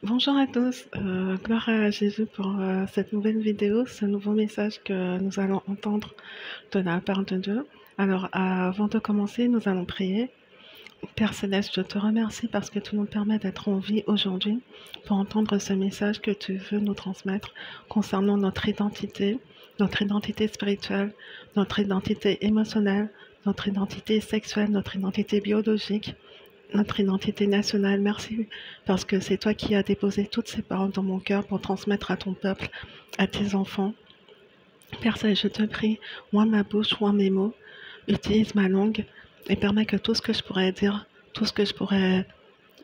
Bonjour à tous, gloire à Jésus pour cette nouvelle vidéo, ce nouveau message que nous allons entendre de la part de Dieu. Alors, avant de commencer, nous allons prier. Père Céleste, je te remercie parce que tu nous permets d'être en vie aujourd'hui pour entendre ce message que tu veux nous transmettre concernant notre identité spirituelle, notre identité émotionnelle, notre identité sexuelle, notre identité biologique, notre identité nationale. Merci parce que c'est toi qui as déposé toutes ces paroles dans mon cœur pour transmettre à ton peuple, à tes enfants. Père Céleste, je te prie, oins ma bouche, oins mes mots, utilise ma langue et permets que tout ce que je pourrais dire, tout ce que je pourrais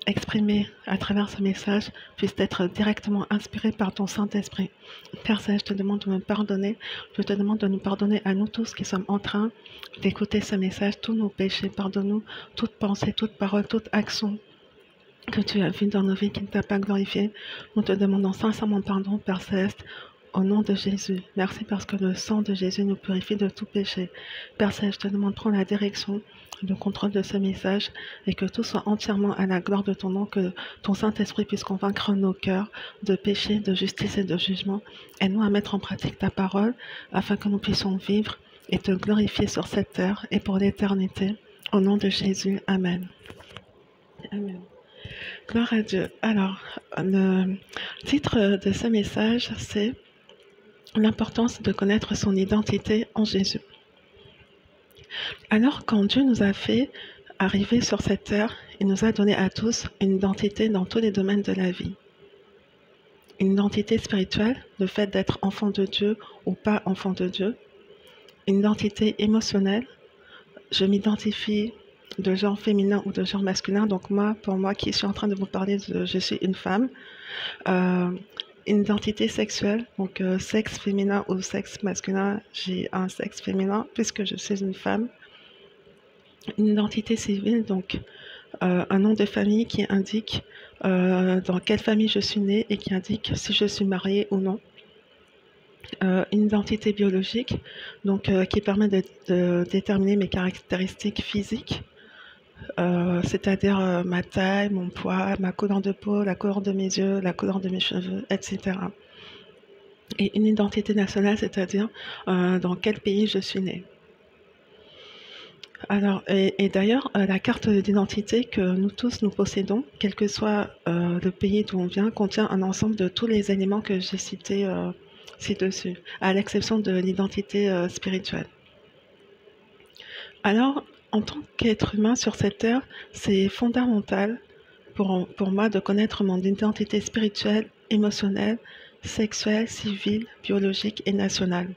exprimer à travers ce message puisse être directement inspiré par ton Saint-Esprit. Père Céleste, je te demande de me pardonner, je te demande de nous pardonner à nous tous qui sommes en train d'écouter ce message, tous nos péchés, pardonne-nous toute pensée, toute parole, toute action que tu as vu dans nos vies qui ne t'a pas glorifié. Nous te demandons sincèrement pardon, Père Céleste, au nom de Jésus. Merci parce que le sang de Jésus nous purifie de tout péché. Père Céleste, je te demande de prendre la direction, le contrôle de ce message et que tout soit entièrement à la gloire de ton nom, que ton Saint-Esprit puisse convaincre nos cœurs de péché, de justice et de jugement. Aide-nous à mettre en pratique ta parole afin que nous puissions vivre et te glorifier sur cette terre et pour l'éternité. Au nom de Jésus, Amen. Amen. Gloire à Dieu. Alors, le titre de ce message, c'est l'importance de connaître son identité en Jésus. Alors, quand Dieu nous a fait arriver sur cette terre, il nous a donné à tous une identité dans tous les domaines de la vie. Une identité spirituelle, le fait d'être enfant de Dieu ou pas enfant de Dieu. Une identité émotionnelle, je m'identifie de genre féminin ou de genre masculin. Donc moi, pour moi qui suis en train de vous parler de je suis une femme. Une identité sexuelle, donc sexe féminin ou sexe masculin, j'ai un sexe féminin puisque je suis une femme. Une identité civile, donc un nom de famille qui indique dans quelle famille je suis née et qui indique si je suis mariée ou non. Une identité biologique, donc qui permet de déterminer mes caractéristiques physiques, c'est-à-dire ma taille, mon poids, ma couleur de peau, la couleur de mes yeux, la couleur de mes cheveux, etc. Et une identité nationale, c'est-à-dire dans quel pays je suis née. Alors, et d'ailleurs, la carte d'identité que nous tous nous possédons, quel que soit le pays d'où on vient, contient un ensemble de tous les éléments que j'ai cités ci-dessus, à l'exception de l'identité spirituelle. Alors, en tant qu'être humain sur cette terre, c'est fondamental pour moi de connaître mon identité spirituelle, émotionnelle, sexuelle, civile, biologique et nationale.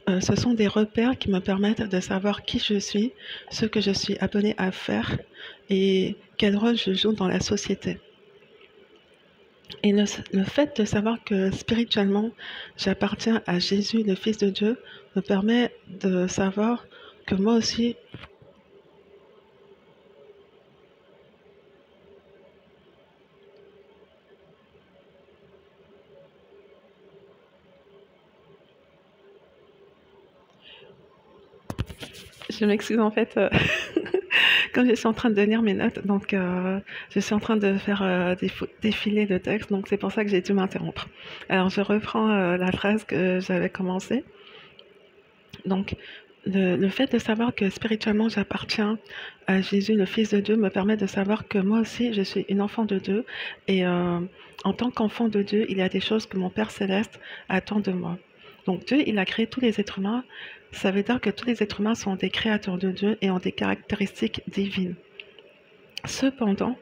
Ce sont des repères qui me permettent de savoir qui je suis, ce que je suis appelée à faire et quel rôle je joue dans la société. Et le fait de savoir que spirituellement, j'appartiens à Jésus, le Fils de Dieu, me permet de savoir que moi aussi, je m'excuse en fait, comme je suis en train de lire mes notes, donc je suis en train de faire défiler le texte, donc c'est pour ça que j'ai dû m'interrompre. Alors je reprends la phrase que j'avais commencée. Donc le fait de savoir que spirituellement j'appartiens à Jésus, le Fils de Dieu, me permet de savoir que moi aussi je suis une enfant de Dieu et en tant qu'enfant de Dieu, il y a des choses que mon Père Céleste attend de moi. Donc Dieu, il a créé tous les êtres humains. Ça veut dire que tous les êtres humains sont des créateurs de Dieu et ont des caractéristiques divines. Cependant,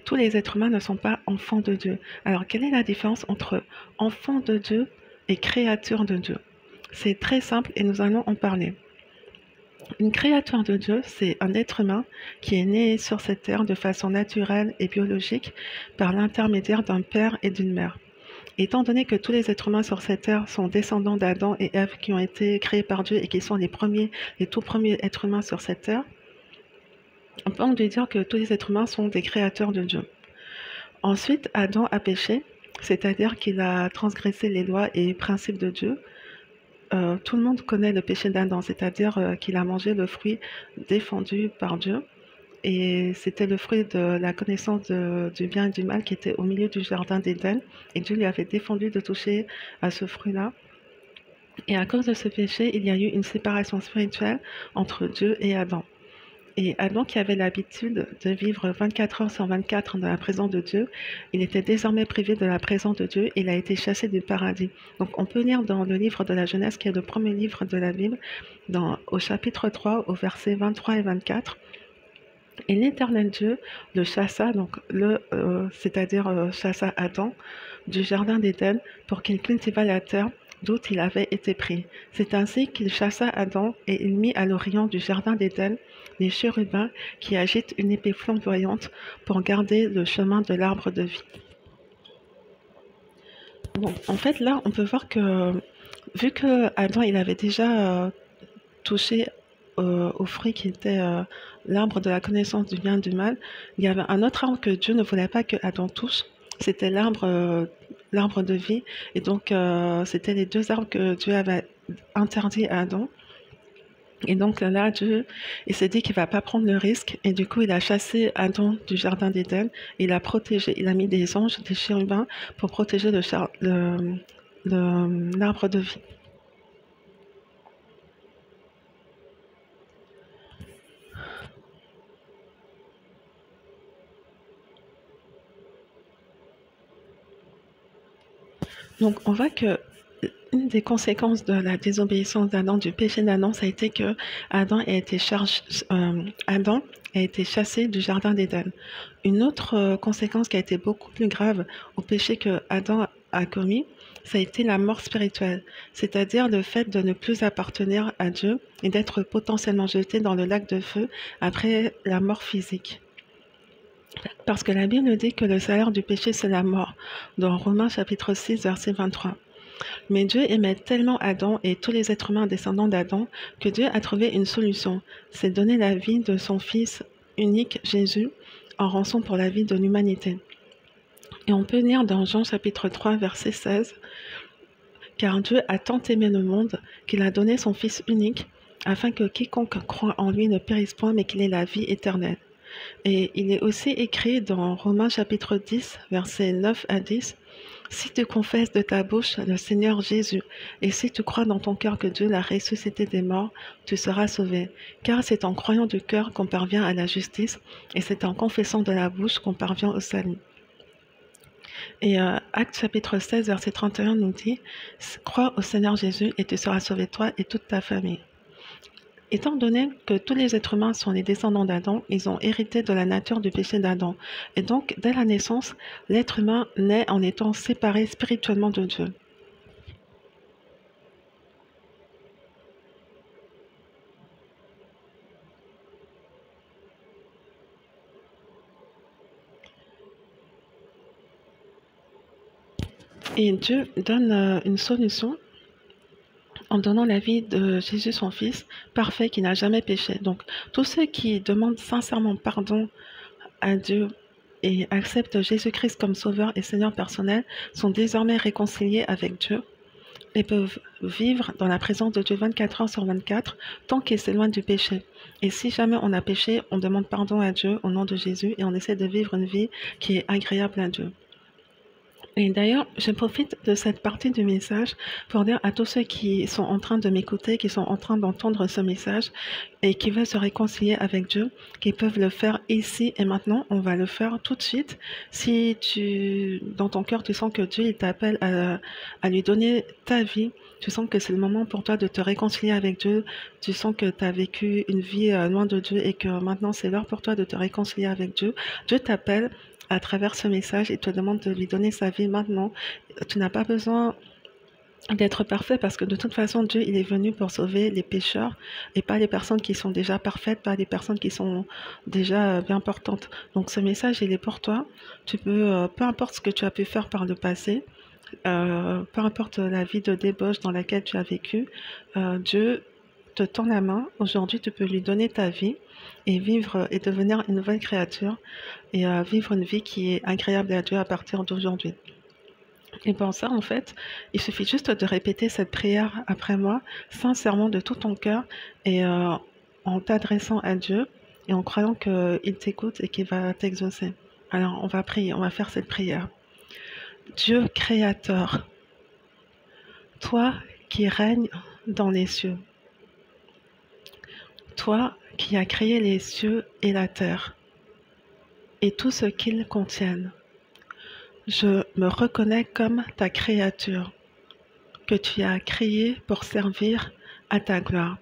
tous les êtres humains ne sont pas enfants de Dieu. Alors, quelle est la différence entre enfant de Dieu et créature de Dieu? C'est très simple et nous allons en parler. Une créature de Dieu, c'est un être humain qui est né sur cette terre de façon naturelle et biologique par l'intermédiaire d'un père et d'une mère. Étant donné que tous les êtres humains sur cette terre sont descendants d'Adam et Ève qui ont été créés par Dieu et qui sont les tout premiers êtres humains sur cette terre, on peut donc dire que tous les êtres humains sont des créateurs de Dieu. Ensuite, Adam a péché, c'est-à-dire qu'il a transgressé les lois et principes de Dieu. Tout le monde connaît le péché d'Adam, c'est-à-dire qu'il a mangé le fruit défendu par Dieu et c'était le fruit de la connaissance du bien et du mal qui était au milieu du jardin d'Éden, et Dieu lui avait défendu de toucher à ce fruit-là. Et à cause de ce péché, il y a eu une séparation spirituelle entre Dieu et Adam. Et Adam, qui avait l'habitude de vivre 24 heures sur 24 dans la présence de Dieu, il était désormais privé de la présence de Dieu et il a été chassé du paradis. Donc on peut lire dans le livre de la Genèse, qui est le premier livre de la Bible, au chapitre 3, au versets 23 et 24. Et l'Éternel Dieu le chassa, c'est-à-dire chassa Adam, du jardin d'Éden pour qu'il cultivât la terre d'où il avait été pris. C'est ainsi qu'il chassa Adam et il mit à l'orient du jardin d'Éden les chérubins qui agitent une épée flamboyante pour garder le chemin de l'arbre de vie. Bon, en fait, là, on peut voir que, vu que Adam il avait déjà touché au fruit qui était l'arbre de la connaissance du bien et du mal, il y avait un autre arbre que Dieu ne voulait pas que Adam touche, c'était l'arbre de vie, et donc c'était les deux arbres que Dieu avait interdits à Adam. Et donc là, Dieu, il s'est dit qu'il ne va pas prendre le risque, et du coup, il a chassé Adam du jardin d'Éden, il a protégé, il a mis des anges, des chérubins, pour protéger l'arbre de vie. Donc on voit que une des conséquences de la désobéissance d'Adam, du péché d'Adam, ça a été que Adam a été chassé du jardin d'Éden. Une autre conséquence qui a été beaucoup plus grave au péché que Adam a commis, ça a été la mort spirituelle, c'est-à-dire le fait de ne plus appartenir à Dieu et d'être potentiellement jeté dans le lac de feu après la mort physique. Parce que la Bible dit que le salaire du péché, c'est la mort, dans Romains chapitre 6, verset 23. Mais Dieu aimait tellement Adam et tous les êtres humains descendants d'Adam que Dieu a trouvé une solution, c'est donner la vie de son Fils unique, Jésus, en rançon pour la vie de l'humanité. Et on peut lire dans Jean chapitre 3, verset 16, « Car Dieu a tant aimé le monde qu'il a donné son Fils unique, afin que quiconque croit en lui ne périsse point, mais qu'il ait la vie éternelle. » Et il est aussi écrit dans Romains chapitre 10, versets 9 à 10, « Si tu confesses de ta bouche le Seigneur Jésus, et si tu crois dans ton cœur que Dieu l'a ressuscité des morts, tu seras sauvé. Car c'est en croyant du cœur qu'on parvient à la justice, et c'est en confessant de la bouche qu'on parvient au salut. » Et Actes chapitre 16, verset 31 nous dit, « Crois au Seigneur Jésus, et tu seras sauvé toi et toute ta famille. » Étant donné que tous les êtres humains sont les descendants d'Adam, ils ont hérité de la nature du péché d'Adam. Et donc, dès la naissance, l'être humain naît en étant séparé spirituellement de Dieu. Et Dieu donne une solution en donnant la vie de Jésus, son Fils, parfait, qui n'a jamais péché. Donc, tous ceux qui demandent sincèrement pardon à Dieu et acceptent Jésus-Christ comme Sauveur et Seigneur personnel sont désormais réconciliés avec Dieu et peuvent vivre dans la présence de Dieu 24 heures sur 24 tant qu'ils s'éloignent du péché. Et si jamais on a péché, on demande pardon à Dieu au nom de Jésus et on essaie de vivre une vie qui est agréable à Dieu. Et d'ailleurs, je profite de cette partie du message pour dire à tous ceux qui sont en train de m'écouter, qui sont en train d'entendre ce message et qui veulent se réconcilier avec Dieu, qu'ils peuvent le faire ici et maintenant. On va le faire tout de suite. Si dans ton cœur, tu sens que Dieu il t'appelle à lui donner ta vie, tu sens que c'est le moment pour toi de te réconcilier avec Dieu, tu sens que tu as vécu une vie loin de Dieu et que maintenant c'est l'heure pour toi de te réconcilier avec Dieu. Dieu t'appelle à travers ce message, il te demande de lui donner sa vie maintenant. Tu n'as pas besoin d'être parfait parce que de toute façon, Dieu, il est venu pour sauver les pécheurs et pas les personnes qui sont déjà parfaites, pas les personnes qui sont déjà bien portantes. Donc ce message, il est pour toi. Tu peux, peu importe ce que tu as pu faire par le passé, peu importe la vie de débauche dans laquelle tu as vécu, Dieu te tend la main. Aujourd'hui, tu peux lui donner ta vie et vivre et devenir une nouvelle créature et vivre une vie qui est agréable à Dieu à partir d'aujourd'hui. Et pour ça, en fait, il suffit juste de répéter cette prière après moi, sincèrement de tout ton cœur et en t'adressant à Dieu et en croyant qu'il t'écoute et qu'il va t'exaucer. Alors, on va prier, on va faire cette prière. Dieu créateur, toi qui règnes dans les cieux, toi qui as créé les cieux et la terre, et tout ce qu'ils contiennent, je me reconnais comme ta créature, que tu as créée pour servir à ta gloire.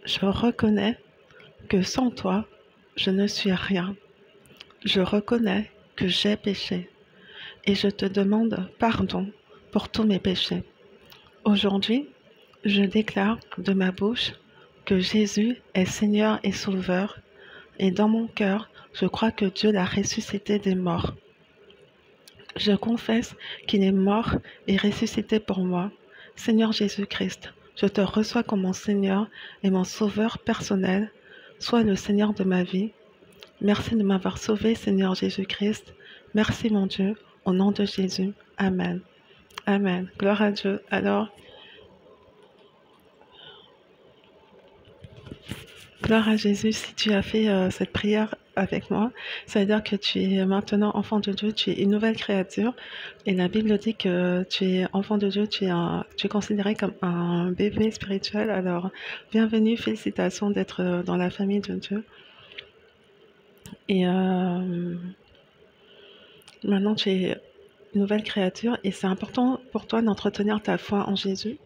Je reconnais que sans toi, je ne suis rien. Je reconnais que j'ai péché et je te demande pardon pour tous mes péchés. Aujourd'hui, je déclare de ma bouche que Jésus est Seigneur et Sauveur, et dans mon cœur, je crois que Dieu l'a ressuscité des morts. Je confesse qu'il est mort et ressuscité pour moi. Seigneur Jésus-Christ, je te reçois comme mon Seigneur et mon Sauveur personnel. Sois le Seigneur de ma vie. Merci de m'avoir sauvé, Seigneur Jésus-Christ. Merci, mon Dieu, au nom de Jésus. Amen. Amen. Gloire à Dieu. Alors, gloire à Jésus, si tu as fait cette prière avec moi, ça veut dire que tu es maintenant enfant de Dieu, tu es une nouvelle créature. Et la Bible dit que tu es enfant de Dieu, tu es considéré comme un bébé spirituel. Alors, bienvenue, félicitations d'être dans la famille de Dieu. Et maintenant, tu es une nouvelle créature et c'est important pour toi d'entretenir ta foi en Jésus.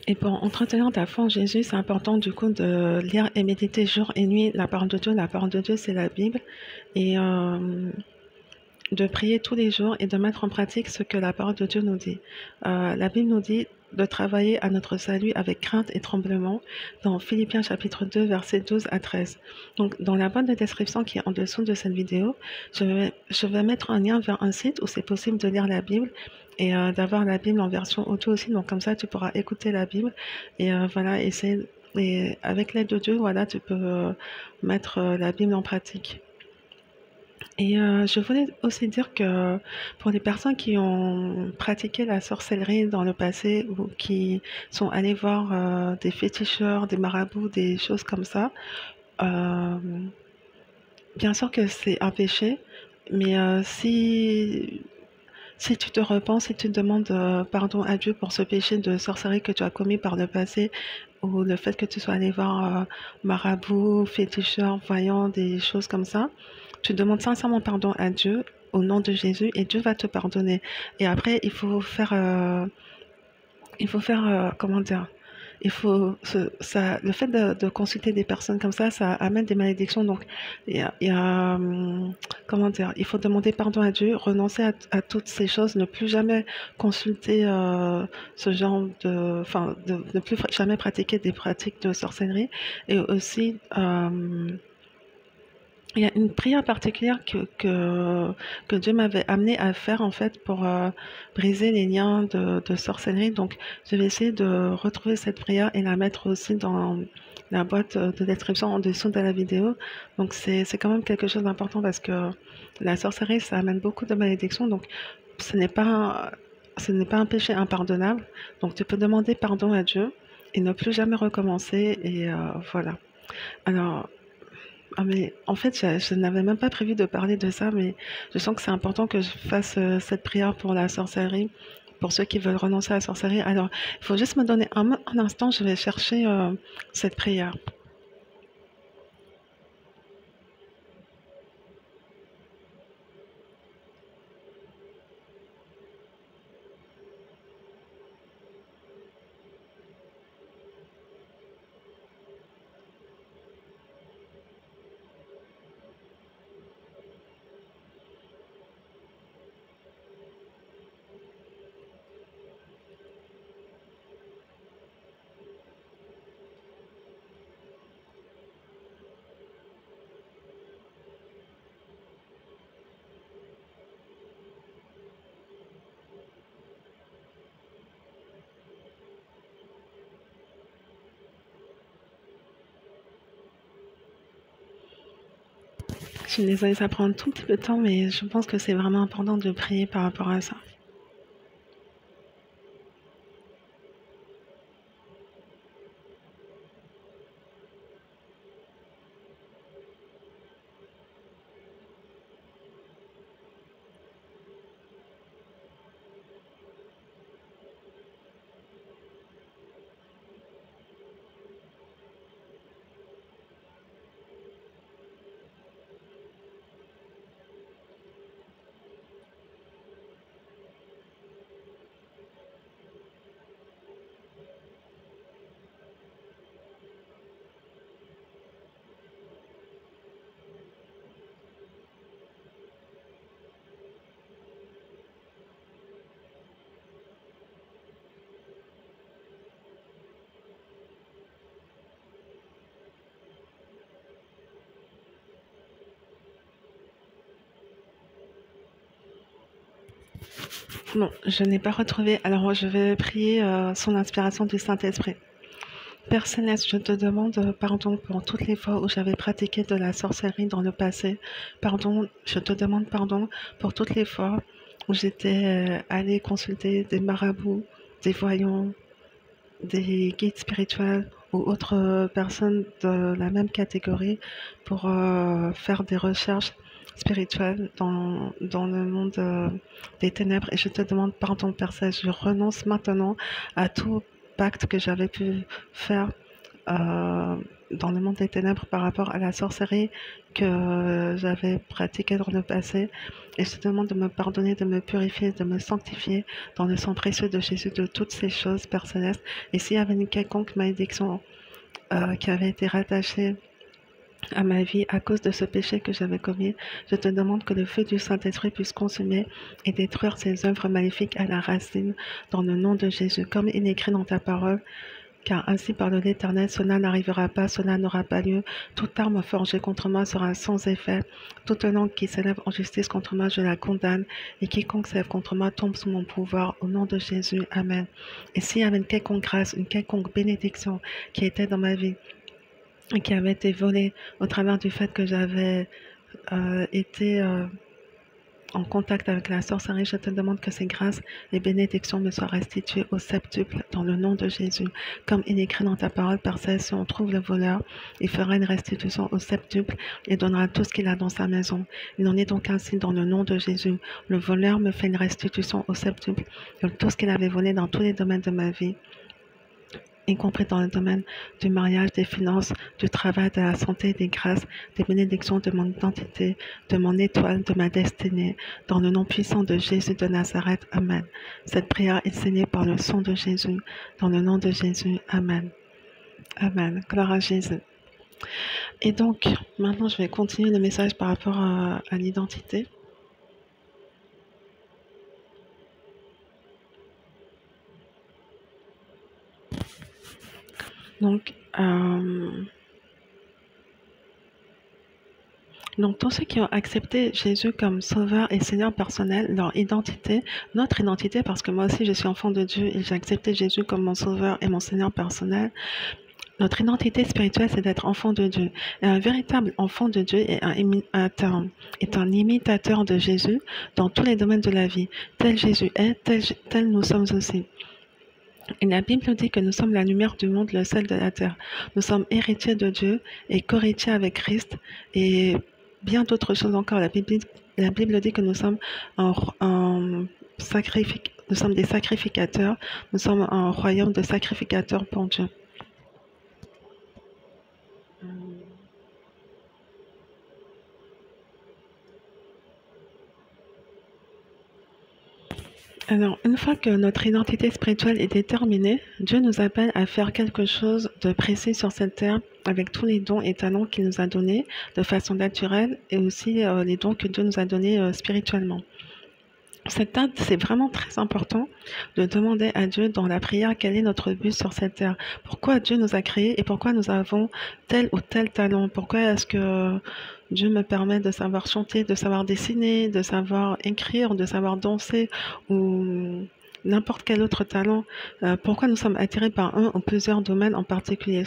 Et pour entretenir ta foi en Jésus, c'est important du coup de lire et méditer jour et nuit la parole de Dieu. La parole de Dieu, c'est la Bible. Et de prier tous les jours et de mettre en pratique ce que la parole de Dieu nous dit. La Bible nous dit de travailler à notre salut avec crainte et tremblement dans Philippiens chapitre 2 versets 12 à 13. Donc dans la boîte de description qui est en dessous de cette vidéo, je vais mettre un lien vers un site où c'est possible de lire la Bible et d'avoir la Bible en version audio aussi. Donc comme ça tu pourras écouter la Bible et voilà, essayer, et avec l'aide de Dieu, voilà, tu peux mettre la Bible en pratique. Et je voulais aussi dire que pour les personnes qui ont pratiqué la sorcellerie dans le passé ou qui sont allées voir des féticheurs, des marabouts, des choses comme ça, euh, bien sûr que c'est un péché, mais si tu te repens, si tu demandes pardon à Dieu pour ce péché de sorcellerie que tu as commis par le passé, ou le fait que tu sois allé voir marabout, féticheur, voyant, des choses comme ça, tu demandes sincèrement pardon à Dieu au nom de Jésus et Dieu va te pardonner. Et après, comment dire, le fait de consulter des personnes comme ça amène des malédictions. Donc, il y a, comment dire, il faut demander pardon à Dieu, renoncer à toutes ces choses, ne plus jamais consulter ce genre enfin, de ne plus jamais pratiquer des pratiques de sorcellerie. Et aussi, il y a une prière particulière que Dieu m'avait amené à faire en fait pour briser les liens de sorcellerie. Donc, je vais essayer de retrouver cette prière et la mettre aussi dans la boîte de description en dessous de la vidéo. Donc, c'est quand même quelque chose d'important parce que la sorcellerie, ça amène beaucoup de malédictions. Donc, ce n'est pas ce n'est pas un péché impardonnable. Donc, tu peux demander pardon à Dieu et ne plus jamais recommencer. Et voilà. Alors, ah mais en fait, je n'avais même pas prévu de parler de ça, mais je sens que c'est important que je fasse cette prière pour la sorcellerie, pour ceux qui veulent renoncer à la sorcellerie. Alors, il faut juste me donner un instant, je vais chercher cette prière. suis désolée, ça prend un tout petit peu de temps, mais je pense que c'est vraiment important de prier par rapport à ça. Non, je n'ai pas retrouvé. Alors, je vais prier sous l'inspiration du Saint-Esprit. Père Céleste, je te demande pardon pour toutes les fois où j'avais pratiqué de la sorcellerie dans le passé. Pardon, je te demande pardon pour toutes les fois où j'étais allée consulter des marabouts, des voyants, des guides spirituels ou autres personnes de la même catégorie pour faire des recherches spirituelles dans le monde des ténèbres. Et je te demande pardon, Père Céleste. Je renonce maintenant à tout pacte que j'avais pu faire dans le monde des ténèbres par rapport à la sorcellerie que j'avais pratiquée dans le passé. Et je te demande de me pardonner, de me purifier, de me sanctifier dans le sang précieux de Jésus de toutes ces choses, Père Céleste. Et s'il y avait une quelconque malédiction qui avait été rattachée à ma vie à cause de ce péché que j'avais commis, je te demande que le feu du Saint-Esprit puisse consumer et détruire ces œuvres maléfiques à la racine dans le nom de Jésus, comme il est écrit dans ta parole. Car ainsi parle l'Éternel, cela n'arrivera pas, cela n'aura pas lieu. Toute arme forgée contre moi sera sans effet. Toute langue qui s'élève en justice contre moi, je la condamne. Et quiconque s'élève contre moi tombe sous mon pouvoir. Au nom de Jésus, Amen. Et s'il y avait une quelconque grâce, une quelconque bénédiction qui était dans ma vie, et qui avait été volée au travers du fait que j'avais été en contact avec la sorcellerie, je te demande que ces grâces et bénédictions me soient restituées au septuple dans le nom de Jésus. Comme il est écrit dans ta parole, Père Céleste, si on trouve le voleur, il fera une restitution au septuple et donnera tout ce qu'il a dans sa maison. Il en est donc ainsi dans le nom de Jésus. Le voleur me fait une restitution au septuple de tout ce qu'il avait volé dans tous les domaines de ma vie, y compris dans le domaine du mariage, des finances, du travail, de la santé, des grâces, des bénédictions de mon identité, de mon étoile, de ma destinée, dans le nom puissant de Jésus de Nazareth. Amen. Cette prière est signée par le sang de Jésus, dans le nom de Jésus. Amen. Amen. Gloire à Jésus. Et donc, maintenant, je vais continuer le message par rapport à l'identité. Donc, tous ceux qui ont accepté Jésus comme sauveur et Seigneur personnel, leur identité, notre identité, parce que moi aussi je suis enfant de Dieu et j'ai accepté Jésus comme mon sauveur et mon Seigneur personnel, notre identité spirituelle, c'est d'être enfant de Dieu. Et un véritable enfant de Dieu est un imitateur de Jésus dans tous les domaines de la vie. Tel Jésus est, tel nous sommes aussi. Et la Bible dit que nous sommes la lumière du monde, le sel de la terre. Nous sommes héritiers de Dieu et co-héritiers avec Christ et bien d'autres choses encore. La Bible dit que nous sommes nous sommes des sacrificateurs, nous sommes un royaume de sacrificateurs pour Dieu. Alors, une fois que notre identité spirituelle est déterminée, Dieu nous appelle à faire quelque chose de précis sur cette terre avec tous les dons et talents qu'il nous a donnés de façon naturelle et aussi les dons que Dieu nous a donnés spirituellement. Cette acte, c'est vraiment très important de demander à Dieu dans la prière quel est notre but sur cette terre. Pourquoi Dieu nous a créés et pourquoi nous avons tel ou tel talent. Pourquoi est-ce que Dieu me permet de savoir chanter, de savoir dessiner, de savoir écrire, de savoir danser ou n'importe quel autre talent. Pourquoi nous sommes attirés par un ou plusieurs domaines en particulier.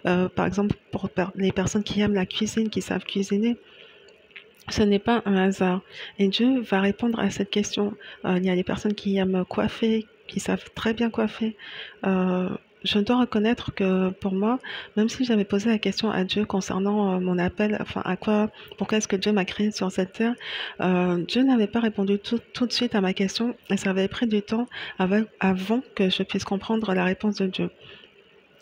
Par exemple, pour les personnes qui aiment la cuisine, qui savent cuisiner, Ce n'est pas un hasard. Et Dieu va répondre à cette question. Il y a des personnes qui aiment coiffer, qui savent très bien coiffer. Euh, je dois reconnaître que pour moi, même si j'avais posé la question à Dieu concernant mon appel, enfin pourquoi est-ce que Dieu m'a créé sur cette terre, Dieu n'avait pas répondu tout de suite à ma question et ça avait pris du temps avant que je puisse comprendre la réponse de Dieu.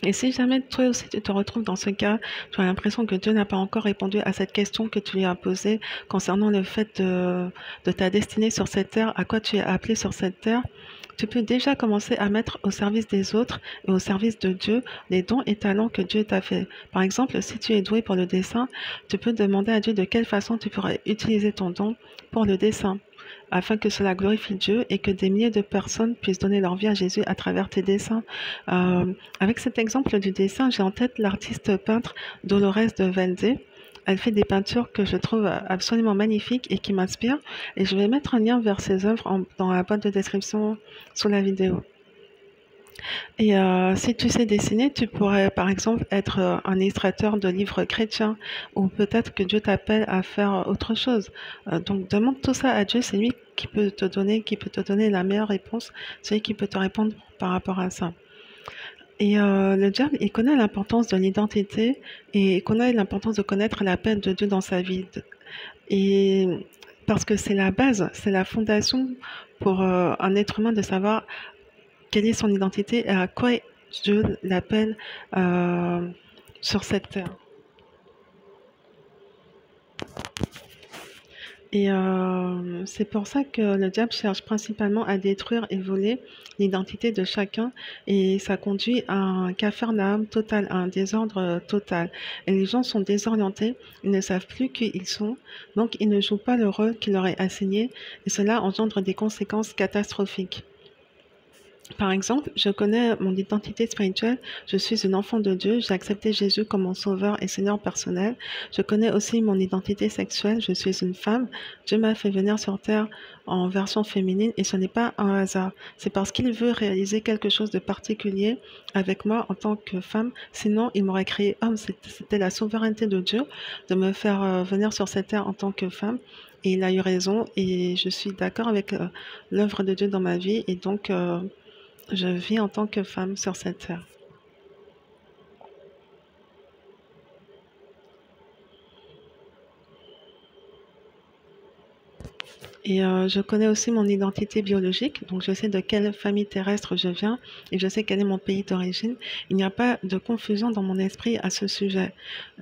Et si jamais toi aussi tu te retrouves dans ce cas, tu as l'impression que Dieu n'a pas encore répondu à cette question que tu lui as posée concernant le fait de ta destinée sur cette terre, à quoi tu es appelé sur cette terre, tu peux déjà commencer à mettre au service des autres et au service de Dieu les dons et talents que Dieu t'a fait. Par exemple, si tu es doué pour le dessin, tu peux demander à Dieu de quelle façon tu pourrais utiliser ton don pour le dessin afin que cela glorifie Dieu et que des milliers de personnes puissent donner leur vie à Jésus à travers tes dessins. Euh, Avec cet exemple du dessin, j'ai en tête l'artiste peintre Dolores de Velde. Elle fait des peintures que je trouve absolument magnifiques et qui m'inspirent. Et je vais mettre un lien vers ses œuvres dans la boîte de description sous la vidéo. Et si tu sais dessiner, tu pourrais par exemple être un illustrateur de livres chrétiens ou peut-être que Dieu t'appelle à faire autre chose. Donc demande tout ça à Dieu, c'est lui qui peut te donner la meilleure réponse, c'est lui qui peut te répondre par rapport à ça. Et le diable, il connaît l'importance de l'identité et il connaît l'importance de connaître l'appel de Dieu dans sa vie. Et parce que c'est la base, c'est la fondation pour un être humain de savoir quelle est son identité et à quoi Dieu l'appelle euh, sur cette terre. Et c'est pour ça que le diable cherche principalement à détruire et voler l'identité de chacun et ça conduit à un capharnaüm total, à un désordre total. Et les gens sont désorientés, ils ne savent plus qui ils sont, donc ils ne jouent pas le rôle qui leur est assigné et cela engendre des conséquences catastrophiques. Par exemple, je connais mon identité spirituelle, je suis une enfant de Dieu, j'ai accepté Jésus comme mon sauveur et Seigneur personnel. Je connais aussi mon identité sexuelle, je suis une femme. Dieu m'a fait venir sur terre en version féminine et ce n'est pas un hasard. C'est parce qu'il veut réaliser quelque chose de particulier avec moi en tant que femme. Sinon, il m'aurait créé homme. C'était la souveraineté de Dieu de me faire venir sur cette terre en tant que femme. Et il a eu raison et je suis d'accord avec l'œuvre de Dieu dans ma vie et donc je vis en tant que femme sur cette terre. Et je connais aussi mon identité biologique, donc je sais de quelle famille terrestre je viens et je sais quel est mon pays d'origine. Il n'y a pas de confusion dans mon esprit à ce sujet.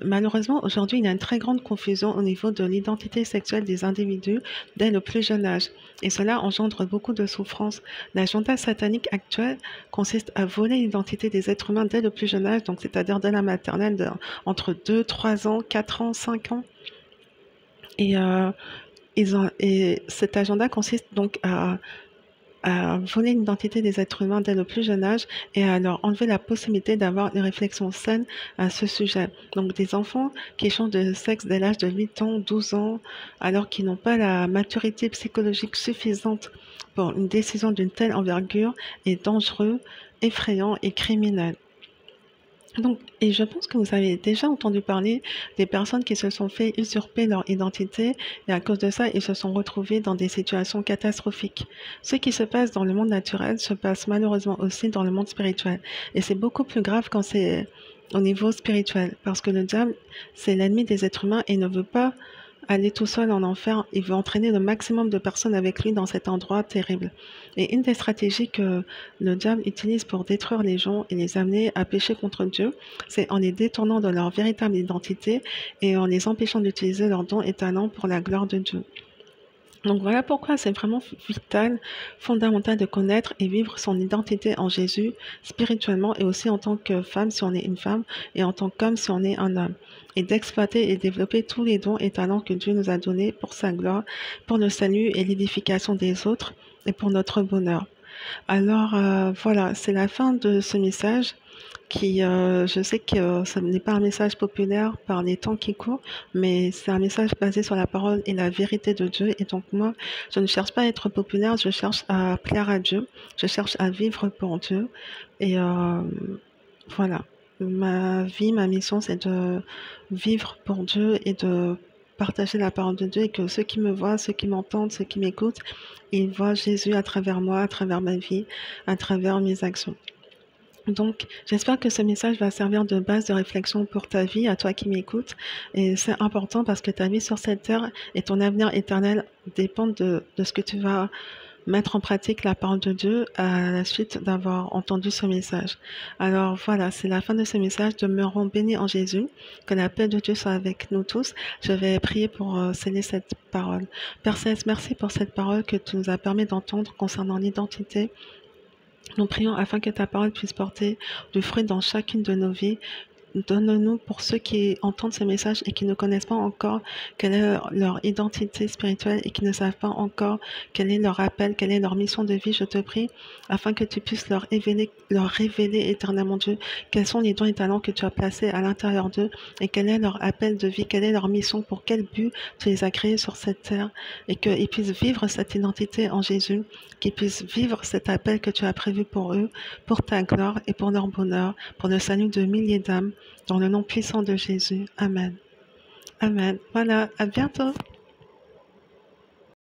Malheureusement, aujourd'hui, il y a une très grande confusion au niveau de l'identité sexuelle des individus dès le plus jeune âge. Et cela engendre beaucoup de souffrance. L'agenda satanique actuel consiste à voler l'identité des êtres humains dès le plus jeune âge, donc c'est-à-dire dès la maternelle, entre 2, 3 ans, 4 ans, 5 ans. Et et cet agenda consiste donc à voler l'identité des êtres humains dès le plus jeune âge et à leur enlever la possibilité d'avoir une réflexion saine à ce sujet. Donc des enfants qui changent de sexe dès l'âge de 8 ans, 12 ans, alors qu'ils n'ont pas la maturité psychologique suffisante pour une décision d'une telle envergure est dangereux, effrayant et criminel. Donc, et je pense que vous avez déjà entendu parler des personnes qui se sont fait usurper leur identité et à cause de ça, ils se sont retrouvés dans des situations catastrophiques. Ce qui se passe dans le monde naturel se passe malheureusement aussi dans le monde spirituel. Et c'est beaucoup plus grave quand c'est au niveau spirituel, parce que le diable, c'est l'ennemi des êtres humains et ne veut pas aller tout seul en enfer. Il veut entraîner le maximum de personnes avec lui dans cet endroit terrible. Et une des stratégies que le diable utilise pour détruire les gens et les amener à pécher contre Dieu, c'est en les détournant de leur véritable identité et en les empêchant d'utiliser leurs dons et talents pour la gloire de Dieu. Donc voilà pourquoi c'est vraiment vital, fondamental de connaître et vivre son identité en Jésus spirituellement et aussi en tant que femme si on est une femme et en tant qu'homme si on est un homme. Et d'exploiter et développer tous les dons et talents que Dieu nous a donnés pour sa gloire, pour le salut et l'édification des autres et pour notre bonheur. Alors voilà, c'est la fin de ce message qui, je sais que ce n'est pas un message populaire par les temps qui courent, mais c'est un message basé sur la parole et la vérité de Dieu. Et donc moi, je ne cherche pas à être populaire, je cherche à plaire à Dieu, je cherche à vivre pour Dieu. Et voilà, ma vie, ma mission, c'est de vivre pour Dieu et de partager la parole de Dieu et que ceux qui me voient, ceux qui m'entendent, ceux qui m'écoutent, ils voient Jésus à travers moi, à travers ma vie, à travers mes actions. Donc, j'espère que ce message va servir de base de réflexion pour ta vie, à toi qui m'écoutes. Et c'est important parce que ta vie sur cette terre et ton avenir éternel dépendent de ce que tu vas mettre en pratique la parole de Dieu à la suite d'avoir entendu ce message. Alors voilà, c'est la fin de ce message. Demeurons bénis en Jésus. Que la paix de Dieu soit avec nous tous. Je vais prier pour sceller cette parole. Père Céleste, merci pour cette parole que tu nous as permis d'entendre concernant l'identité. Nous prions afin que ta parole puisse porter du fruit dans chacune de nos vies. Donne-nous pour ceux qui entendent ce message et qui ne connaissent pas encore quelle est leur identité spirituelle et qui ne savent pas encore quel est leur appel, quelle est leur mission de vie. Je te prie afin que tu puisses leur révéler éternellement Dieu quels sont les dons et talents que tu as placés à l'intérieur d'eux et quel est leur appel de vie, quelle est leur mission, pour quel but tu les as créés sur cette terre et qu'ils puissent vivre cette identité en Jésus, qu'ils puissent vivre cet appel que tu as prévu pour eux, pour ta gloire et pour leur bonheur, pour le salut de milliers d'âmes. Dans le nom puissant de Jésus. Amen. Amen. Voilà, à bientôt.